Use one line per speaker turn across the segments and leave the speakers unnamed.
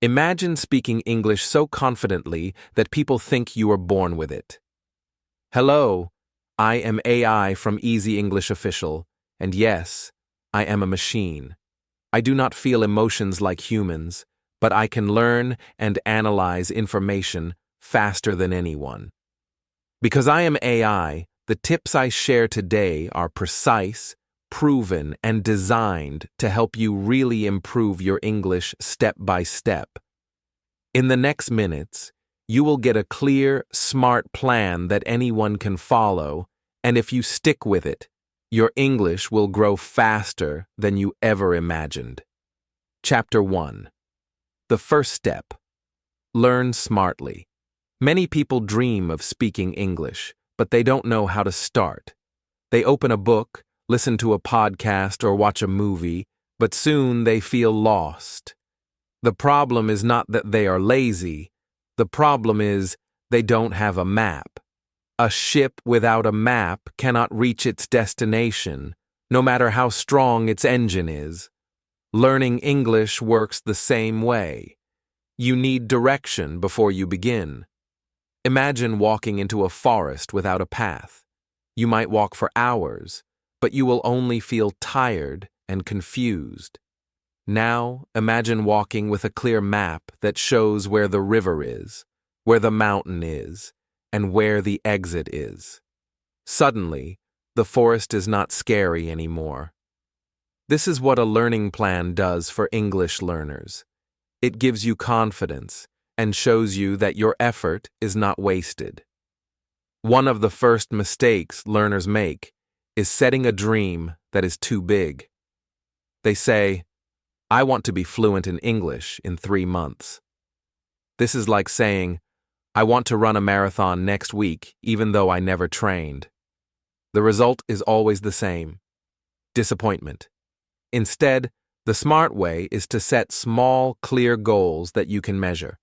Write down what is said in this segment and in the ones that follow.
Imagine speaking English so confidently that people think you are born with it. Hello, I am AI from Easy English Official, and yes, I am a machine. I do not feel emotions like humans, but I can learn and analyze information faster than anyone. Because I am AI, the tips I share today are precise, proven, and designed to help you really improve your English step by step. In the next minutes, you will get a clear, smart plan that anyone can follow, and if you stick with it, your English will grow faster than you ever imagined. Chapter 1. The first step. Learn smartly. Many people dream of speaking English, but they don't know how to start. They open a book, listen to a podcast, or watch a movie, but soon they feel lost. The problem is not that they are lazy. The problem is they don't have a map. A ship without a map cannot reach its destination, no matter how strong its engine is. Learning English works the same way. You need direction before you begin. Imagine walking into a forest without a path. You might walk for hours, but you will only feel tired and confused. Now, imagine walking with a clear map that shows where the river is, where the mountain is, and where the exit is. Suddenly, the forest is not scary anymore. This is what a learning plan does for English learners. It gives you confidence and shows you that your effort is not wasted. One of the first mistakes learners make is setting a dream that is too big. They say, I want to be fluent in English in 3 months. This is like saying, I want to run a marathon next week even though I never trained. The result is always the same: disappointment. Instead, the smart way is to set small, clear goals that you can measure.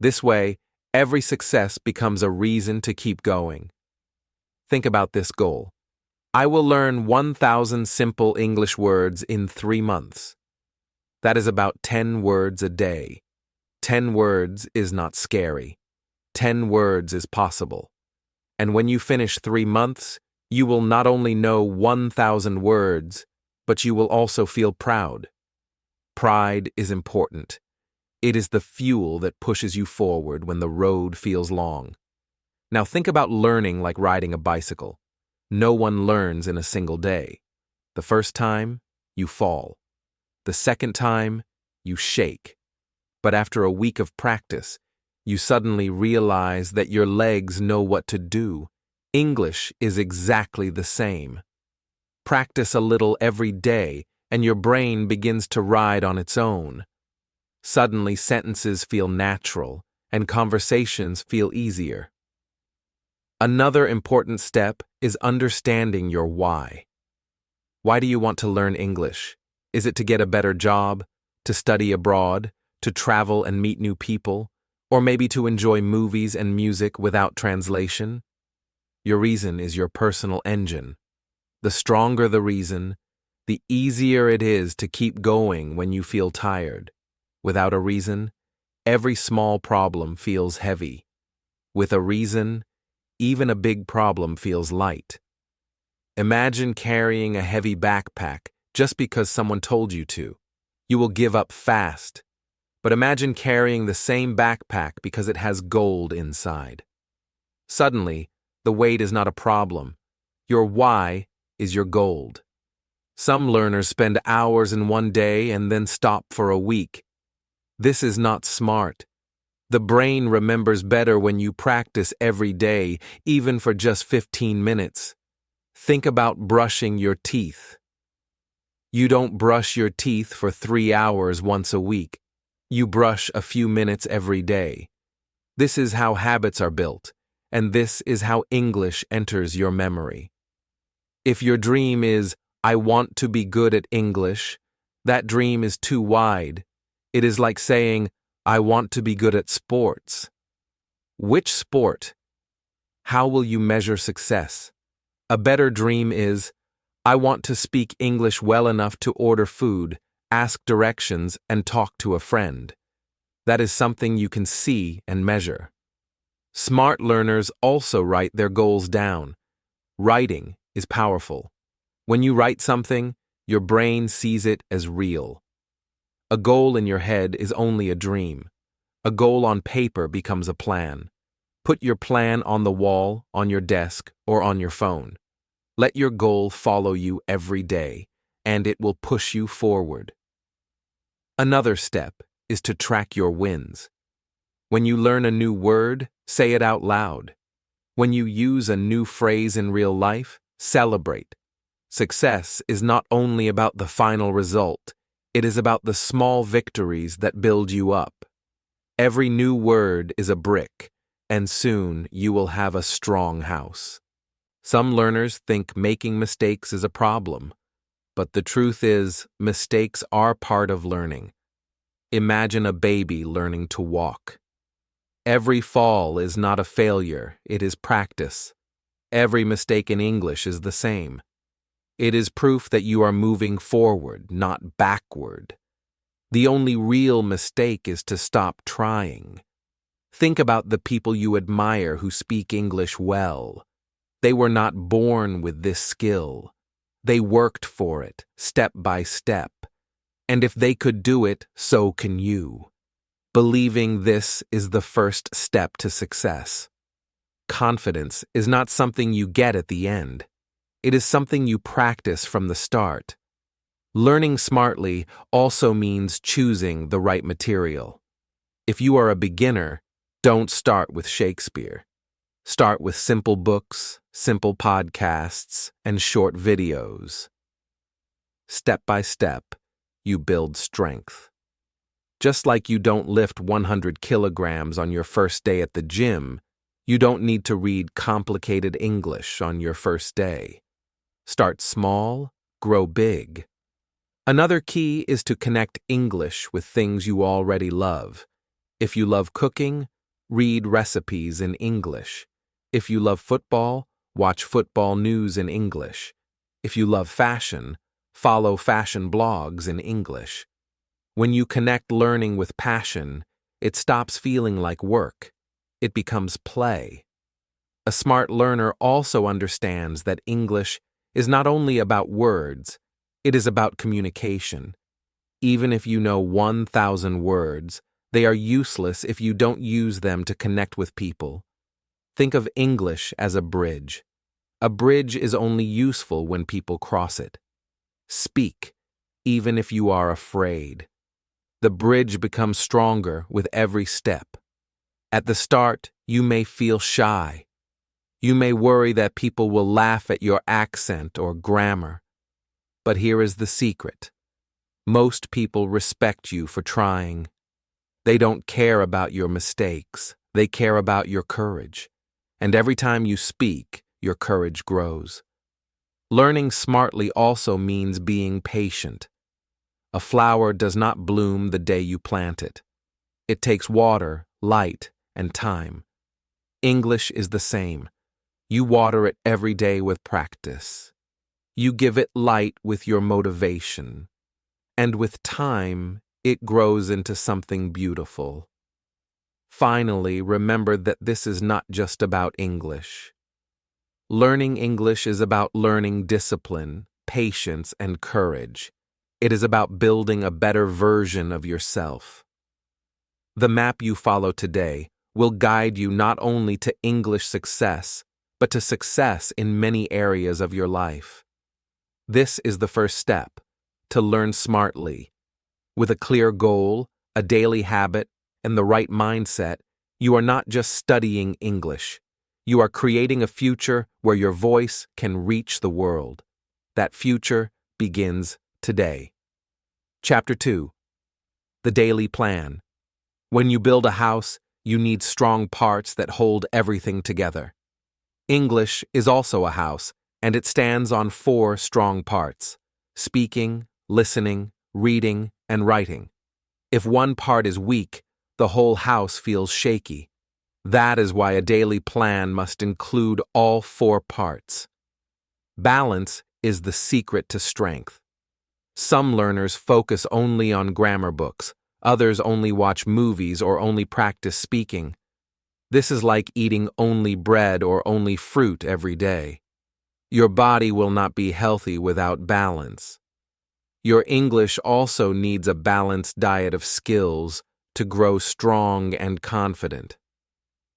This way, every success becomes a reason to keep going. Think about this goal. I will learn 1,000 simple English words in 3 months. That is about 10 words a day. 10 words is not scary. 10 words is possible. And when you finish 3 months, you will not only know 1,000 words, but you will also feel proud. Pride is important. It is the fuel that pushes you forward when the road feels long. Now think about learning like riding a bicycle. No one learns in a single day. The first time, you fall. The second time, you shake. But after a week of practice, you suddenly realize that your legs know what to do. English is exactly the same. Practice a little every day, and your brain begins to ride on its own. Suddenly, sentences feel natural, and conversations feel easier. Another important step is understanding your why. Why do you want to learn English? Is it to get a better job, to study abroad, to travel and meet new people, or maybe to enjoy movies and music without translation? Your reason is your personal engine. The stronger the reason, the easier it is to keep going when you feel tired. Without a reason, every small problem feels heavy. With a reason, even a big problem feels light. Imagine carrying a heavy backpack just because someone told you to. You will give up fast. But imagine carrying the same backpack because it has gold inside. Suddenly, the weight is not a problem. Your why is your gold. Some learners spend hours in one day and then stop for a week. This is not smart. The brain remembers better when you practice every day, even for just 15 minutes. Think about brushing your teeth. You don't brush your teeth for 3 hours once a week. You brush a few minutes every day. This is how habits are built, and this is how English enters your memory. If your dream is, I want to be good at English, that dream is too wide. It is like saying, I want to be good at sports. Which sport? How will you measure success? A better dream is, I want to speak English well enough to order food, ask directions, and talk to a friend. That is something you can see and measure. Smart learners also write their goals down. Writing is powerful. When you write something, your brain sees it as real. A goal in your head is only a dream. A goal on paper becomes a plan. Put your plan on the wall, on your desk, or on your phone. Let your goal follow you every day, and it will push you forward. Another step is to track your wins. When you learn a new word, say it out loud. When you use a new phrase in real life, celebrate. Success is not only about the final result, it is about the small victories that build you up. Every new word is a brick, and soon you will have a strong house. Some learners think making mistakes is a problem, but the truth is, mistakes are part of learning. Imagine a baby learning to walk. Every fall is not a failure, it is practice. Every mistake in English is the same. It is proof that you are moving forward, not backward. The only real mistake is to stop trying. Think about the people you admire who speak English well. They were not born with this skill. They worked for it, step by step. And if they could do it, so can you. Believing this is the first step to success. Confidence is not something you get at the end. It is something you practice from the start. Learning smartly also means choosing the right material. If you are a beginner, don't start with Shakespeare. Start with simple books, simple podcasts, and short videos. Step by step, you build strength. Just like you don't lift 100 kilograms on your first day at the gym, you don't need to read complicated English on your first day. Start small, grow big. Another key is to connect English with things you already love. If you love cooking, read recipes in English. If you love football, watch football news in English. If you love fashion, follow fashion blogs in English. When you connect learning with passion, it stops feeling like work. It becomes play. A smart learner also understands that English is not only about words, it is about communication. Even if you know 1,000 words, they are useless if you don't use them to connect with people. Think of English as a bridge. A bridge is only useful when people cross it. Speak, even if you are afraid. The bridge becomes stronger with every step. At the start, you may feel shy. You may worry that people will laugh at your accent or grammar. But here is the secret. Most people respect you for trying. They don't care about your mistakes. They care about your courage. And every time you speak, your courage grows. Learning smartly also means being patient. A flower does not bloom the day you plant it. It takes water, light, and time. English is the same. You water it every day with practice. You give it light with your motivation. And with time, it grows into something beautiful. Finally, remember that this is not just about English. Learning English is about learning discipline, patience, and courage. It is about building a better version of yourself. The map you follow today will guide you not only to English success, but to success in many areas of your life. This is the first step, to learn smartly. With a clear goal, a daily habit, and the right mindset, you are not just studying English. You are creating a future where your voice can reach the world. That future begins today. Chapter 2. The Daily Plan. When you build a house, you need strong parts that hold everything together. English is also a house, and it stands on 4 strong parts: speaking, listening, reading, and writing. If one part is weak, the whole house feels shaky. That is why a daily plan must include all 4 parts. Balance is the secret to strength. Some learners focus only on grammar books, Others only watch movies or only practice speaking. This is like eating only bread or only fruit every day. Your body will not be healthy without balance. Your English also needs a balanced diet of skills to grow strong and confident.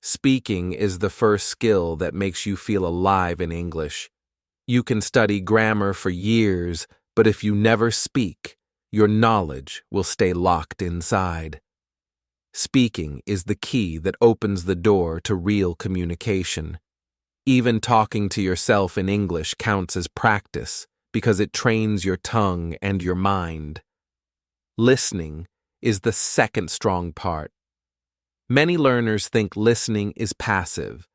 Speaking is the first skill that makes you feel alive in English. You can study grammar for years, but if you never speak, your knowledge will stay locked inside. Speaking is the key that opens the door to real communication. Even talking to yourself in English counts as practice because it trains your tongue and your mind. Listening is the second strong part. Many learners think listening is passive,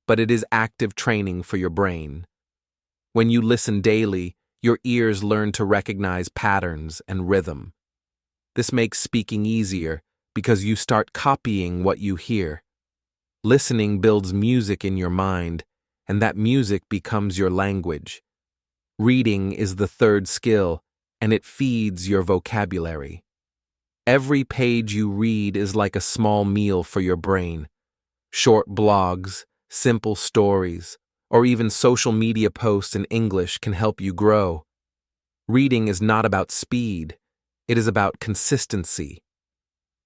but it is active training for your brain. When you listen daily, your ears learn to recognize patterns and rhythm. This makes speaking easier because you start copying what you hear. Listening builds music in your mind, and that music becomes your language. Reading is the third skill, and it feeds your vocabulary. Every page you read is like a small meal for your brain. Short blogs, simple stories, or even social media posts in English can help you grow. Reading is not about speed, it is about consistency.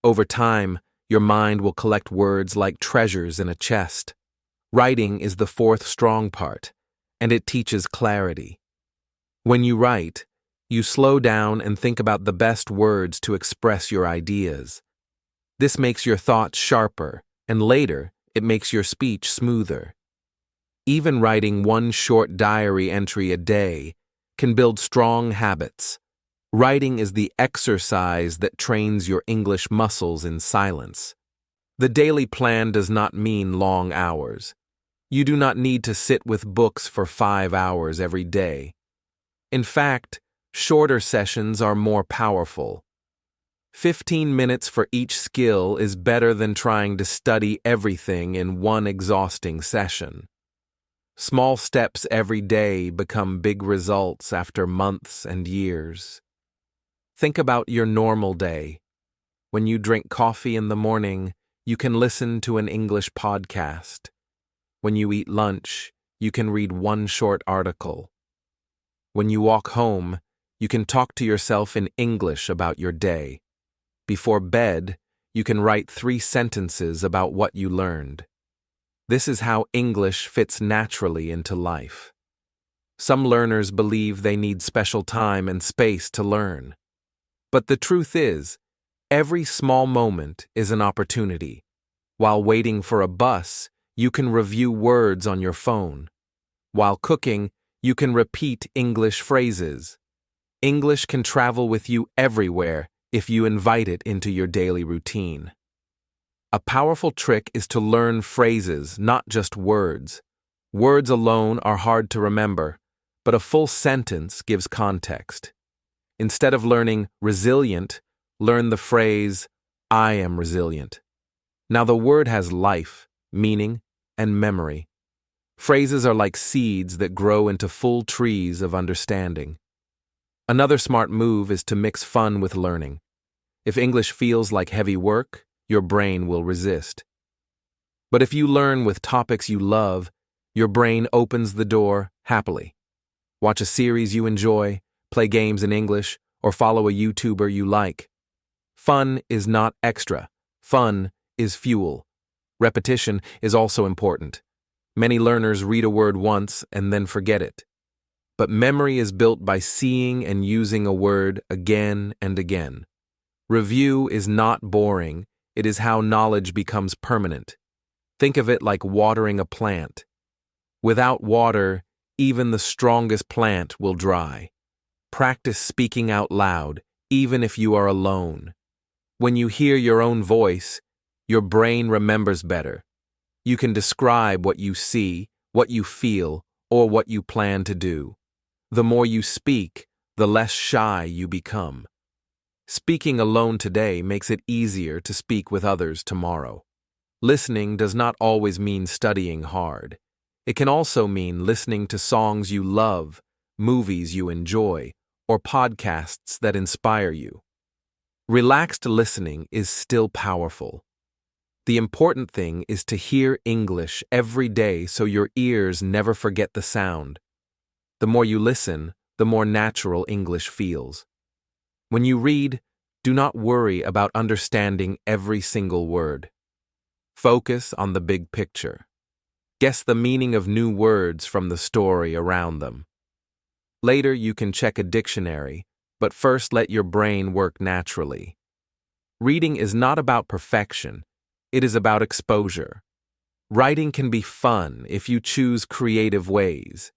Over time, your mind will collect words like treasures in a chest. Writing is the fourth strong part, and it teaches clarity. When you write, you slow down and think about the best words to express your ideas. This makes your thoughts sharper, and later, it makes your speech smoother. Even writing one short diary entry a day can build strong habits. Writing is the exercise that trains your English muscles in silence. The daily plan does not mean long hours. You do not need to sit with books for 5 hours every day. In fact, shorter sessions are more powerful. 15 minutes for each skill is better than trying to study everything in one exhausting session. Small steps every day become big results after months and years. Think about your normal day. When you drink coffee in the morning, you can listen to an English podcast. When you eat lunch, you can read one short article. When you walk home, you can talk to yourself in English about your day. Before bed, you can write 3 sentences about what you learned. This is how English fits naturally into life. Some learners believe they need special time and space to learn. But the truth is, every small moment is an opportunity. While waiting for a bus, you can review words on your phone. While cooking, you can repeat English phrases. English can travel with you everywhere if you invite it into your daily routine. A powerful trick is to learn phrases, not just words. Words alone are hard to remember, but a full sentence gives context. Instead of learning resilient, learn the phrase, I am resilient. Now the word has life, meaning, and memory. Phrases are like seeds that grow into full trees of understanding. Another smart move is to mix fun with learning. If English feels like heavy work, your brain will resist. But if you learn with topics you love, your brain opens the door happily. Watch a series you enjoy, play games in English, or follow a YouTuber you like. Fun is not extra. Fun is fuel. Repetition is also important. Many learners read a word once and then forget it. But memory is built by seeing and using a word again and again. Review is not boring, it is how knowledge becomes permanent. Think of it like watering a plant. Without water, even the strongest plant will dry. Practice speaking out loud, even if you are alone. When you hear your own voice, your brain remembers better. You can describe what you see, what you feel, or what you plan to do. The more you speak, the less shy you become. Speaking alone today makes it easier to speak with others tomorrow. Listening does not always mean studying hard. It can also mean listening to songs you love, movies you enjoy, or podcasts that inspire you. Relaxed listening is still powerful. The important thing is to hear English every day so your ears never forget the sound. The more you listen, the more natural English feels. When you read, do not worry about understanding every single word. Focus on the big picture. Guess the meaning of new words from the story around them. Later you can check a dictionary, but first let your brain work naturally. Reading is not about perfection, it is about exposure. Writing can be fun if you choose creative ways.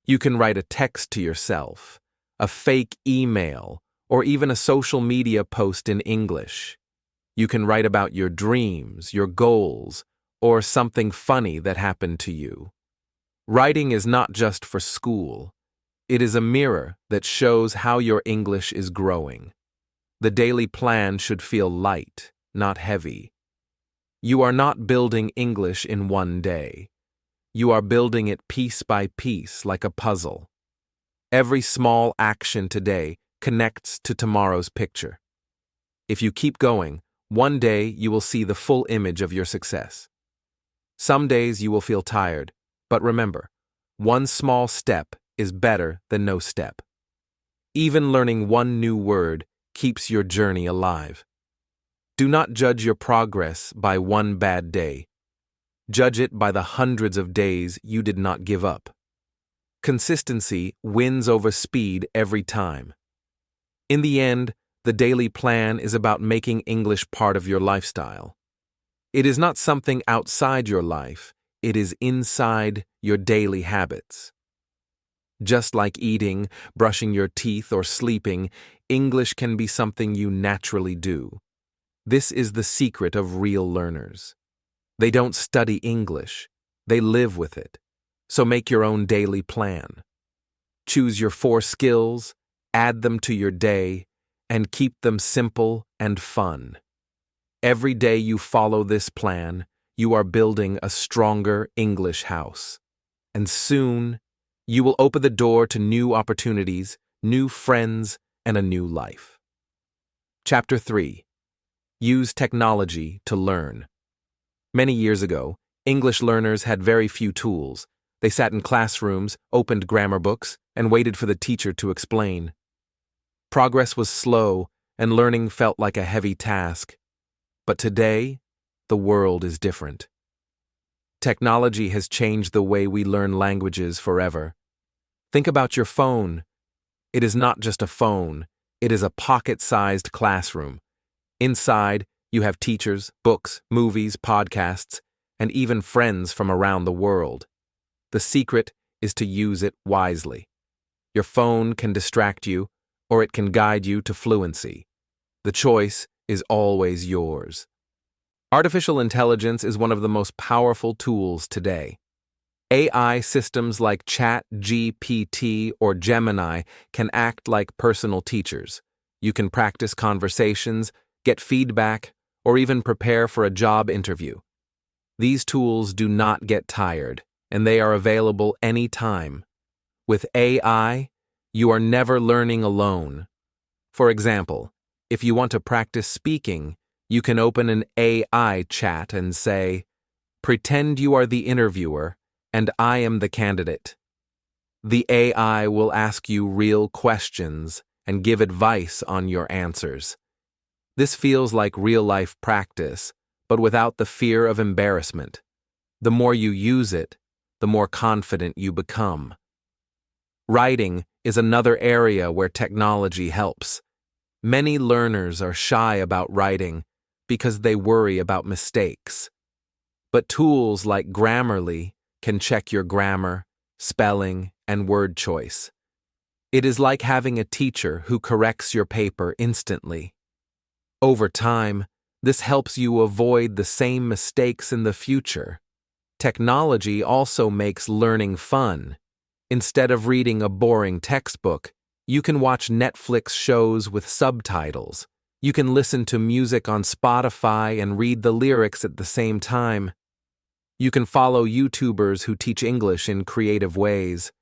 You can write a text to yourself, a fake email, or even a social media post in English. You can write about your dreams, your goals, or something funny that happened to you. Writing is not just for school. It is a mirror that shows how your English is growing. The daily plan should feel light, not heavy. You are not building English in one day. You are building it piece by piece like a puzzle. Every small action today connects to tomorrow's picture. If you keep going, one day you will see the full image of your success. Some days you will feel tired, but remember, one small step is better than no step. Even learning one new word keeps your journey alive. Do not judge your progress by one bad day. Judge it by the hundreds of days you did not give up. Consistency wins over speed every time. In the end, the daily plan is about making English part of your lifestyle. It is not something outside your life, it is inside your daily habits. Just like eating, brushing your teeth, or sleeping, English can be something you naturally do. This is the secret of real learners. They don't study English, they live with it. So make your own daily plan. Choose your 4 skills, add them to your day, and keep them simple and fun. Every day you follow this plan, you are building a stronger English house. And soon, you will open the door to new opportunities, new friends, and a new life. Chapter 3. Use technology to learn. Many years ago, English learners had very few tools. They sat in classrooms, opened grammar books, and waited for the teacher to explain. Progress was slow, and learning felt like a heavy task. But today, the world is different. Technology has changed the way we learn languages forever. Think about your phone. It is not just a phone, it is a pocket-sized classroom. Inside, you have teachers, books, movies, podcasts, and even friends from around the world. The secret is to use it wisely. Your phone can distract you, or it can guide you to fluency. The choice is always yours. Artificial intelligence is one of the most powerful tools today. AI systems like ChatGPT or Gemini can act like personal teachers. You can practice conversations, get feedback, or even prepare for a job interview. These tools do not get tired, and they are available anytime. With AI, you are never learning alone. For example, if you want to practice speaking, you can open an AI chat and say, "Pretend you are the interviewer, and I am the candidate." The AI will ask you real questions and give advice on your answers. This feels like real-life practice, but without the fear of embarrassment. The more you use it, the more confident you become. Writing is another area where technology helps. Many learners are shy about writing because they worry about mistakes. But tools like Grammarly can check your grammar, spelling, and word choice. It is like having a teacher who corrects your paper instantly. Over time, this helps you avoid the same mistakes in the future. Technology also makes learning fun. Instead of reading a boring textbook, you can watch Netflix shows with subtitles. You can listen to music on Spotify and read the lyrics at the same time. You can follow YouTubers who teach English in creative ways.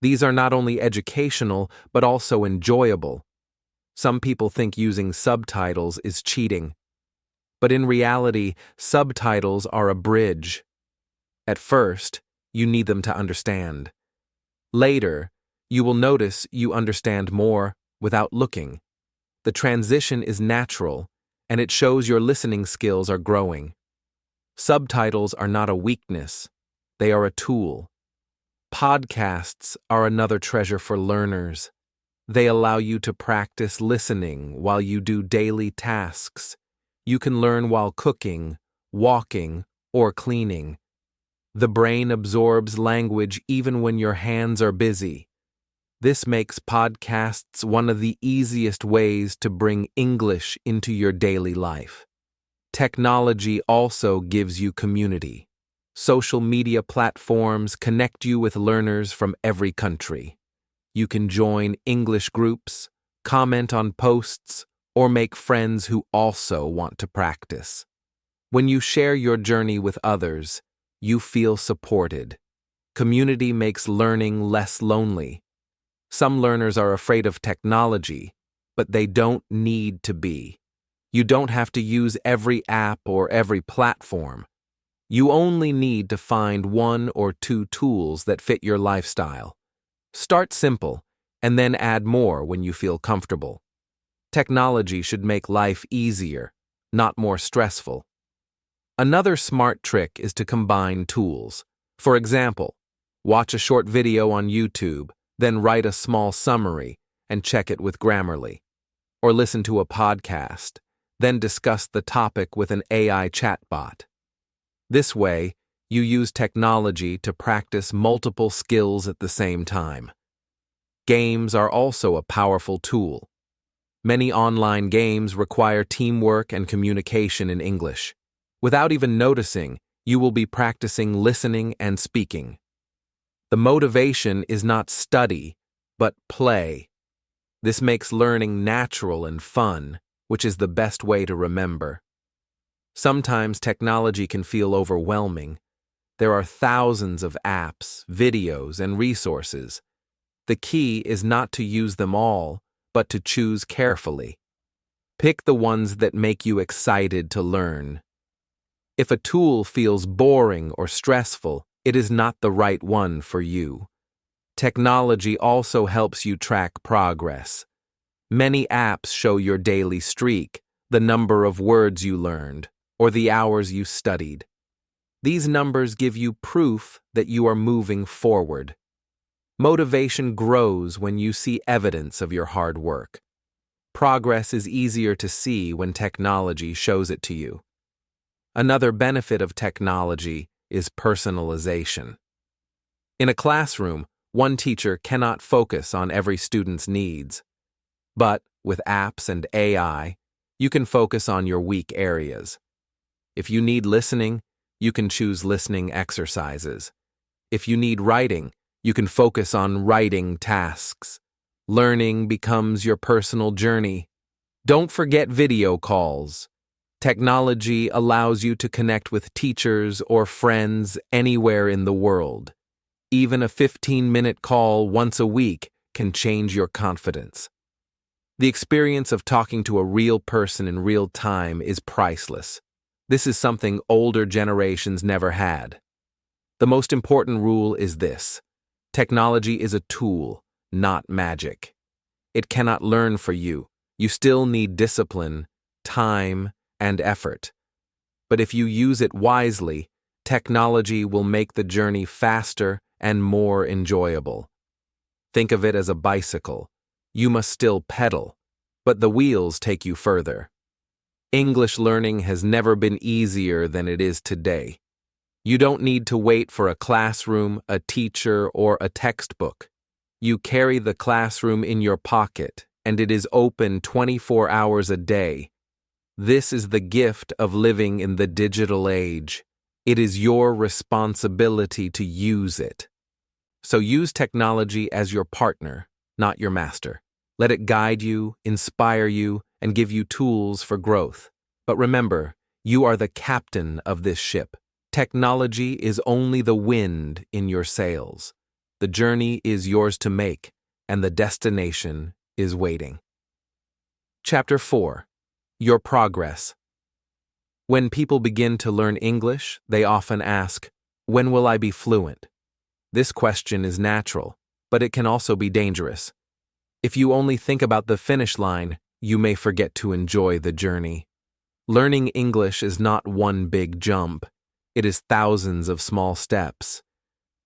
These are not only educational, but also enjoyable. Some people think using subtitles is cheating, but in reality, subtitles are a bridge. At first, you need them to understand. Later, you will notice you understand more without looking. The transition is natural, and it shows your listening skills are growing. Subtitles are not a weakness, they are a tool. Podcasts are another treasure for learners. They allow you to practice listening while you do daily tasks. You can learn while cooking, walking, or cleaning. The brain absorbs language even when your hands are busy. This makes podcasts one of the easiest ways to bring English into your daily life. Technology also gives you community. Social media platforms connect you with learners from every country. You can join English groups, comment on posts, or make friends who also want to practice. When you share your journey with others, you feel supported. Community makes learning less lonely. Some learners are afraid of technology, but they don't need to be. You don't have to use every app or every platform. You only need to find one or two tools that fit your lifestyle. Start simple, and then add more when you feel comfortable. Technology should make life easier, not more stressful. Another smart trick is to combine tools. For example, watch a short video on YouTube, then write a small summary and check it with Grammarly. Or listen to a podcast, then discuss the topic with an AI chatbot. This way, you use technology to practice multiple skills at the same time. Games are also a powerful tool. Many online games require teamwork and communication in English. Without even noticing, you will be practicing listening and speaking. The motivation is not study, but play. This makes learning natural and fun, which is the best way to remember. Sometimes technology can feel overwhelming. There are thousands of apps, videos, and resources. The key is not to use them all, but to choose carefully. Pick the ones that make you excited to learn. If a tool feels boring or stressful, it is not the right one for you. Technology also helps you track progress. Many apps show your daily streak, the number of words you learned, or the hours you studied. These numbers give you proof that you are moving forward. Motivation grows when you see evidence of your hard work. Progress is easier to see when technology shows it to you. Another benefit of technology is personalization. In a classroom, one teacher cannot focus on every student's needs. But with apps and AI, you can focus on your weak areas. If you need listening, you can choose listening exercises. If you need writing, you can focus on writing tasks. Learning becomes your personal journey. Don't forget video calls. Technology allows you to connect with teachers or friends anywhere in the world. Even a 15-minute call once a week can change your confidence. The experience of talking to a real person in real time is priceless. This is something older generations never had. The most important rule is this: technology is a tool, not magic. It cannot learn for you. You still need discipline, time, and effort. But if you use it wisely, technology will make the journey faster and more enjoyable. Think of it as a bicycle. You must still pedal, but the wheels take you further. English learning has never been easier than it is today. You don't need to wait for a classroom, a teacher, or a textbook. You carry the classroom in your pocket, and it is open 24 hours a day. This is the gift of living in the digital age. It is your responsibility to use it. So use technology as your partner, not your master. Let it guide you, inspire you, and give you tools for growth. But remember, you are the captain of this ship. Technology is only the wind in your sails. The journey is yours to make, and the destination is waiting. Chapter 4. Your Progress. When people begin to learn English, they often ask, "When will I be fluent?" This question is natural, but it can also be dangerous. If you only think about the finish line, you may forget to enjoy the journey. Learning English is not one big jump. It is thousands of small steps.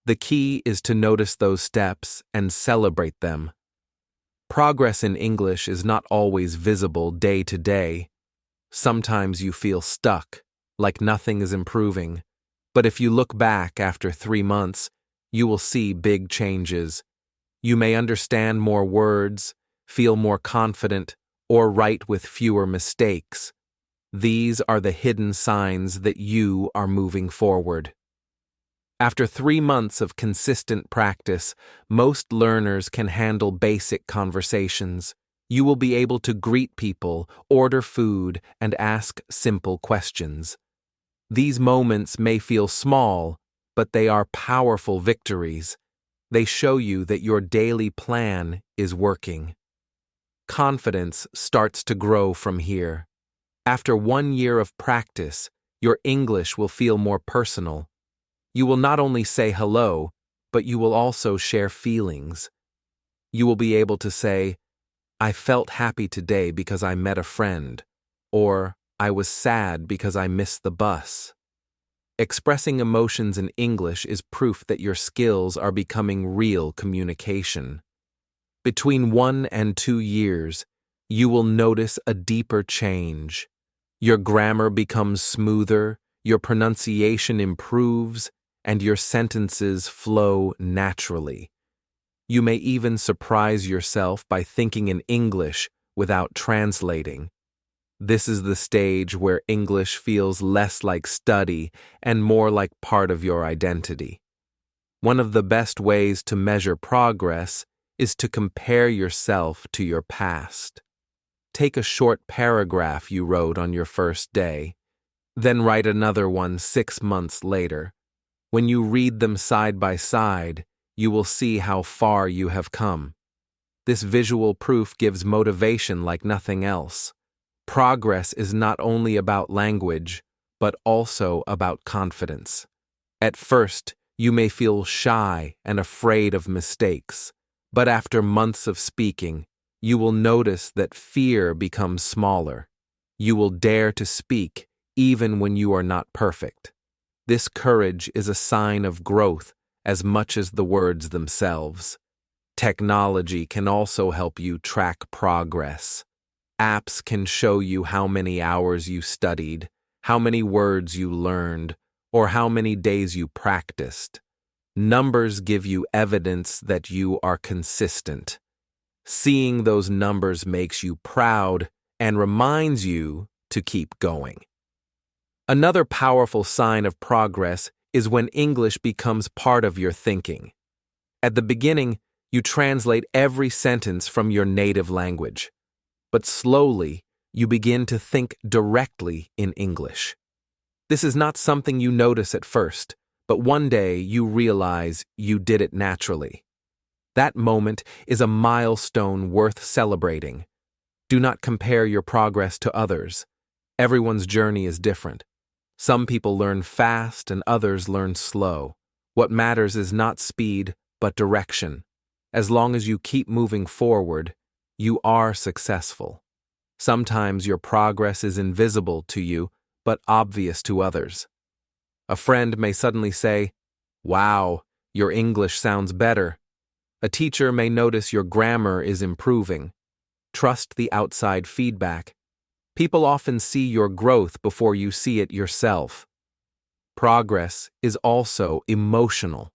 The key is to notice those steps and celebrate them. Progress in English is not always visible day to day. Sometimes you feel stuck, like nothing is improving. But if you look back after 3 months, you will see big changes. You may understand more words, feel more confident, or write with fewer mistakes. These are the hidden signs that you are moving forward. After 3 months of consistent practice, most learners can handle basic conversations. You will be able to greet people, order food, and ask simple questions. These moments may feel small, but they are powerful victories. They show you that your daily plan is working. Confidence starts to grow from here. After 1 year of practice, your English will feel more personal. You will not only say hello, but you will also share feelings. You will be able to say, "I felt happy today because I met a friend," or "I was sad because I missed the bus." Expressing emotions in English is proof that your skills are becoming real communication. Between 1 and 2 years, you will notice a deeper change. Your grammar becomes smoother, your pronunciation improves, and your sentences flow naturally. You may even surprise yourself by thinking in English without translating. This is the stage where English feels less like study and more like part of your identity. One of the best ways to measure progress is to compare yourself to your past. Take a short paragraph you wrote on your first day, then write another one 6 months later. When you read them side by side, you will see how far you have come. This visual proof gives motivation like nothing else. Progress is not only about language, but also about confidence. At first, you may feel shy and afraid of mistakes, but after months of speaking, you will notice that fear becomes smaller. You will dare to speak even when you are not perfect. This courage is a sign of growth as much as the words themselves. Technology can also help you track progress. Apps can show you how many hours you studied, how many words you learned, or how many days you practiced. Numbers give you evidence that you are consistent. Seeing those numbers makes you proud and reminds you to keep going. Another powerful sign of progress is when English becomes part of your thinking. At the beginning, you translate every sentence from your native language, but slowly you begin to think directly in English. This is not something you notice at first, but one day you realize you did it naturally. That moment is a milestone worth celebrating. Do not compare your progress to others. Everyone's journey is different. Some people learn fast and others learn slow. What matters is not speed, but direction. As long as you keep moving forward, you are successful. Sometimes your progress is invisible to you, but obvious to others. A friend may suddenly say, "Wow, your English sounds better." A teacher may notice your grammar is improving. Trust the outside feedback. People often see your growth before you see it yourself. Progress is also emotional.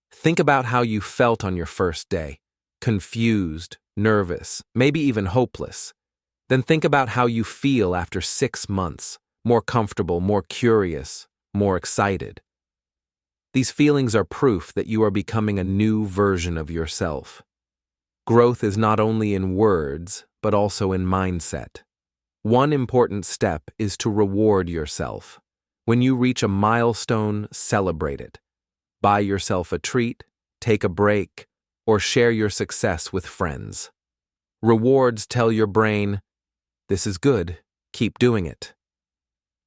Think about how you felt on your first day. Confused, nervous, maybe even hopeless. Then think about how you feel after 6 months, more comfortable, more curious, more excited. These feelings are proof that you are becoming a new version of yourself. Growth is not only in words, but also in mindset. One important step is to reward yourself. When you reach a milestone, celebrate it. Buy yourself a treat, take a break, or share your success with friends. Rewards tell your brain, This is good. Keep doing it.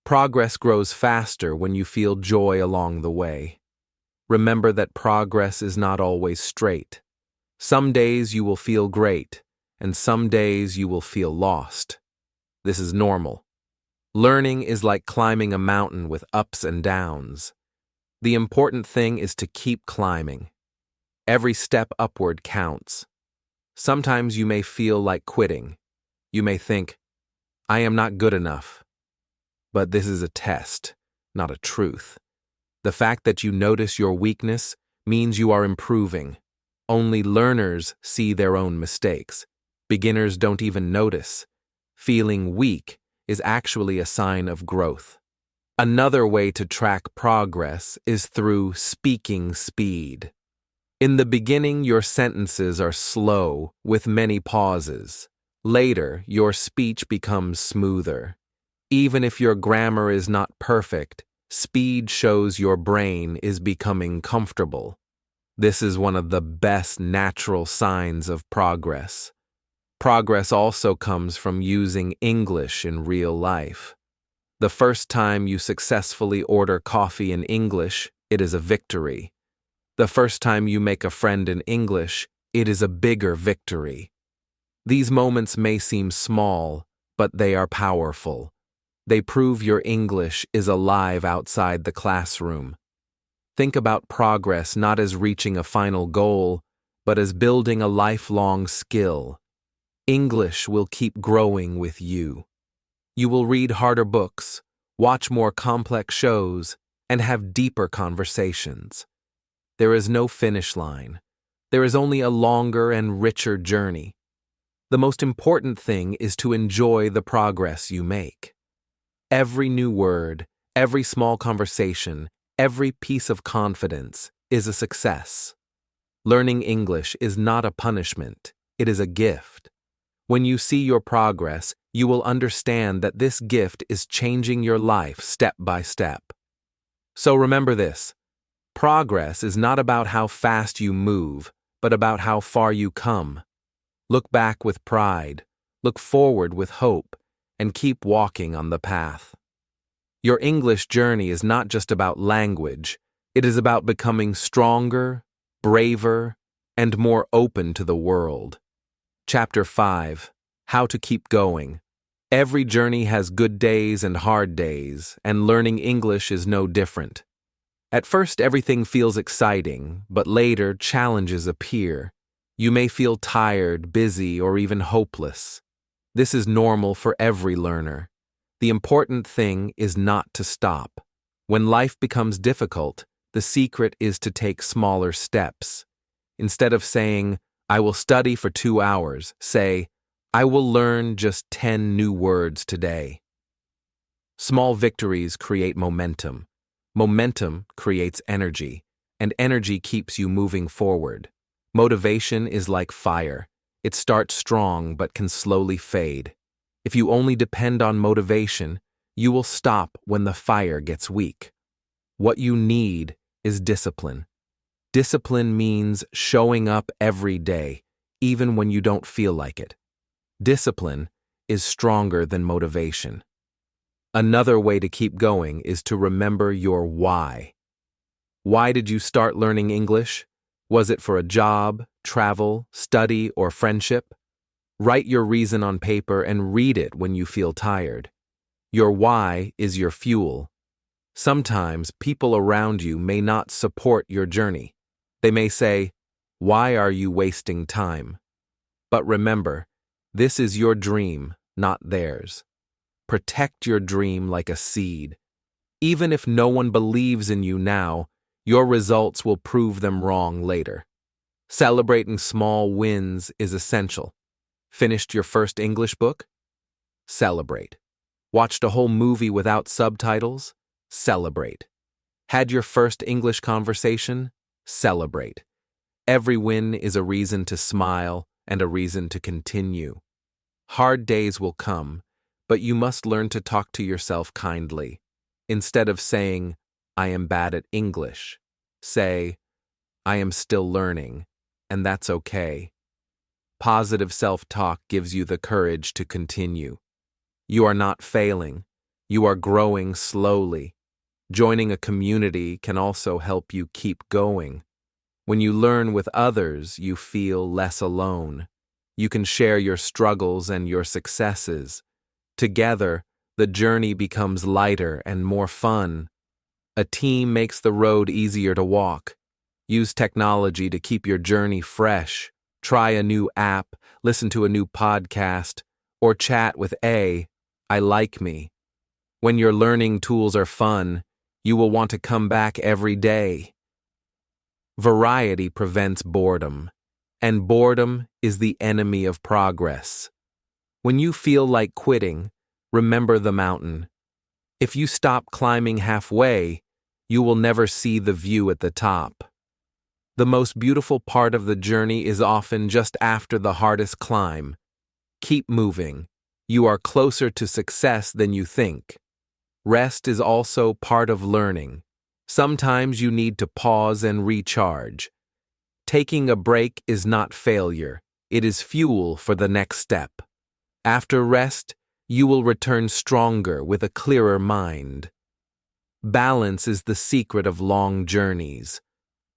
Progress grows faster when you feel joy along the way. Remember that progress is not always straight. Some days you will feel great, and some days you will feel lost. This is normal. Learning is like climbing a mountain with ups and downs. The important thing is to keep climbing. Every step upward counts. Sometimes you may feel like quitting. You may think, I am not good enough. But this is a test, not a truth. The fact that you notice your weakness means you are improving. Only learners see their own mistakes. Beginners don't even notice. Feeling weak is actually a sign of growth. Another way to track progress is through speaking speed. In the beginning, your sentences are slow, with many pauses. Later, your speech becomes smoother. Even if your grammar is not perfect, speed shows your brain is becoming comfortable. This is one of the best natural signs of progress. Progress also comes from using English in real life. The first time you successfully order coffee in English, it is a victory. The first time you make a friend in English, it is a bigger victory. These moments may seem small, but they are powerful. They prove your English is alive outside the classroom. Think about progress not as reaching a final goal, but as building a lifelong skill. English will keep growing with you. You will read harder books, watch more complex shows, and have deeper conversations. There is no finish line. There is only a longer and richer journey. The most important thing is to enjoy the progress you make. Every new word, every small conversation, every piece of confidence is a success. Learning English is not a punishment, it is a gift. When you see your progress, you will understand that this gift is changing your life step by step. So remember this: progress is not about how fast you move, but about how far you come. Look back with pride, look forward with hope, and keep walking on the path. Your English journey is not just about language, it is about becoming stronger, braver, and more open to the world. Chapter 5: How to Keep Going. Every journey has good days and hard days, and learning English is no different. At first, everything feels exciting, but later, challenges appear. You may feel tired, busy, or even hopeless. This is normal for every learner. The important thing is not to stop. When life becomes difficult, the secret is to take smaller steps. Instead of saying, I will study for 2 hours, say, I will learn just 10 new words today. Small victories create momentum. Momentum creates energy, and energy keeps you moving forward. Motivation is like fire. It starts strong but can slowly fade. If you only depend on motivation, you will stop when the fire gets weak. What you need is discipline. Discipline means showing up every day, even when you don't feel like it. Discipline is stronger than motivation. Another way to keep going is to remember your why. Why did you start learning English? Was it for a job, travel, study, or friendship? Write your reason on paper and read it when you feel tired. Your why is your fuel. Sometimes people around you may not support your journey. They may say, "Why are you wasting time?" But remember, this is your dream, not theirs. Protect your dream like a seed. Even if no one believes in you now, your results will prove them wrong later. Celebrating small wins is essential. Finished your first English book? Celebrate. Watched a whole movie without subtitles? Celebrate. Had your first English conversation? Celebrate. Every win is a reason to smile and a reason to continue. Hard days will come, but you must learn to talk to yourself kindly. Instead of saying, I am bad at English, say, I am still learning, and that's okay. Positive self-talk gives you the courage to continue. You are not failing. You are growing slowly. Joining a community can also help you keep going. When you learn with others, you feel less alone. You can share your struggles and your successes. Together, the journey becomes lighter and more fun. A team makes the road easier to walk. Use technology to keep your journey fresh. Try a new app, listen to a new podcast, or chat with I like me. When your learning tools are fun, you will want to come back every day. Variety prevents boredom, and boredom is the enemy of progress. When you feel like quitting, remember the mountain. If you stop climbing halfway, you will never see the view at the top. The most beautiful part of the journey is often just after the hardest climb. Keep moving. You are closer to success than you think. Rest is also part of learning. Sometimes you need to pause and recharge. Taking a break is not failure. It is fuel for the next step. After rest, you will return stronger with a clearer mind. Balance is the secret of long journeys.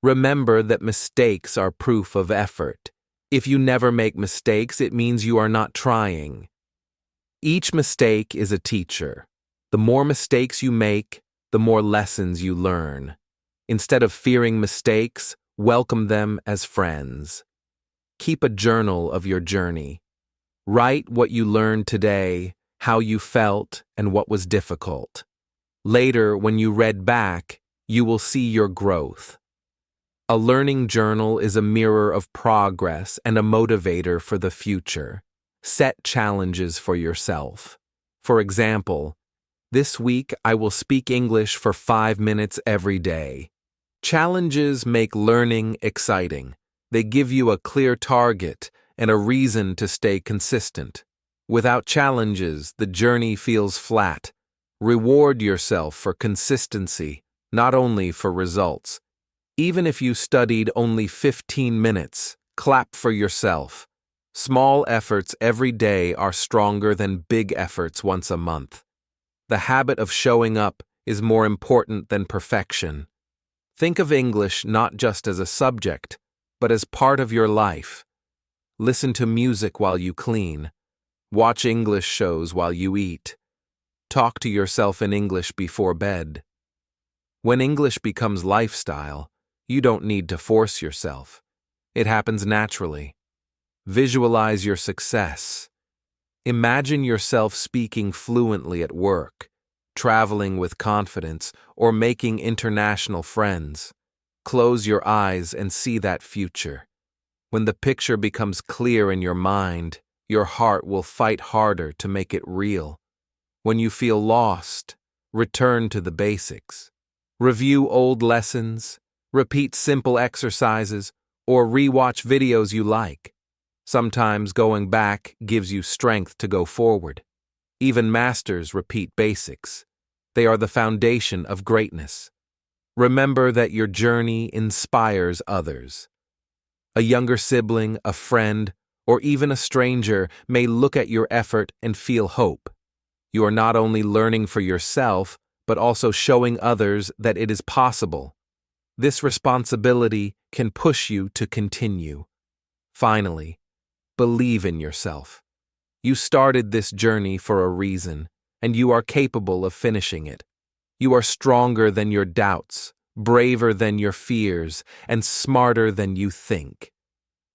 Remember that mistakes are proof of effort. If you never make mistakes, it means you are not trying. Each mistake is a teacher. The more mistakes you make, the more lessons you learn. Instead of fearing mistakes, welcome them as friends. Keep a journal of your journey. Write what you learned today, how you felt, and what was difficult. Later, when you read back, you will see your growth. A learning journal is a mirror of progress and a motivator for the future. Set challenges for yourself. For example, this week I will speak English for 5 minutes every day. Challenges make learning exciting. They give you a clear target and a reason to stay consistent. Without challenges, the journey feels flat. Reward yourself for consistency, not only for results. Even if you studied only 15 minutes, clap for yourself. Small efforts every day are stronger than big efforts once a month. The habit of showing up is more important than perfection. Think of English not just as a subject, but as part of your life. Listen to music while you clean. Watch English shows while you eat. Talk to yourself in English before bed. When English becomes lifestyle, you don't need to force yourself. It happens naturally. Visualize your success. Imagine yourself speaking fluently at work, traveling with confidence, or making international friends. Close your eyes and see that future. When the picture becomes clear in your mind, your heart will fight harder to make it real. When you feel lost, return to the basics. Review old lessons, repeat simple exercises, or rewatch videos you like. Sometimes going back gives you strength to go forward. Even masters repeat basics. They are the foundation of greatness. Remember that your journey inspires others. A younger sibling, a friend, or even a stranger may look at your effort and feel hope. You are not only learning for yourself, but also showing others that it is possible. This responsibility can push you to continue. Finally, believe in yourself. You started this journey for a reason, and you are capable of finishing it. You are stronger than your doubts, braver than your fears, and smarter than you think.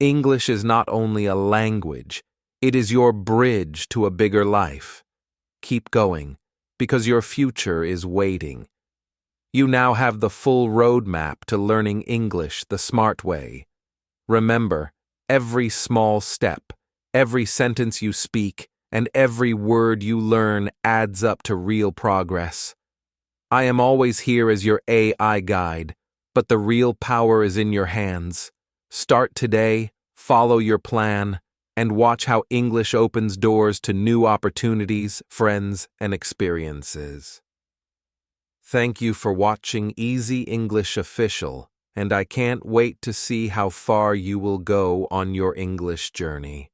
English is not only a language, it is your bridge to a bigger life. Keep going, because your future is waiting. You now have the full roadmap to learning English the smart way. Remember, every small step, every sentence you speak, and every word you learn adds up to real progress. I am always here as your AI guide, but the real power is in your hands. Start today, follow your plan, and watch how English opens doors to new opportunities, friends, and experiences. Thank you for watching Easy English Official, and I can't wait to see how far you will go on your English journey.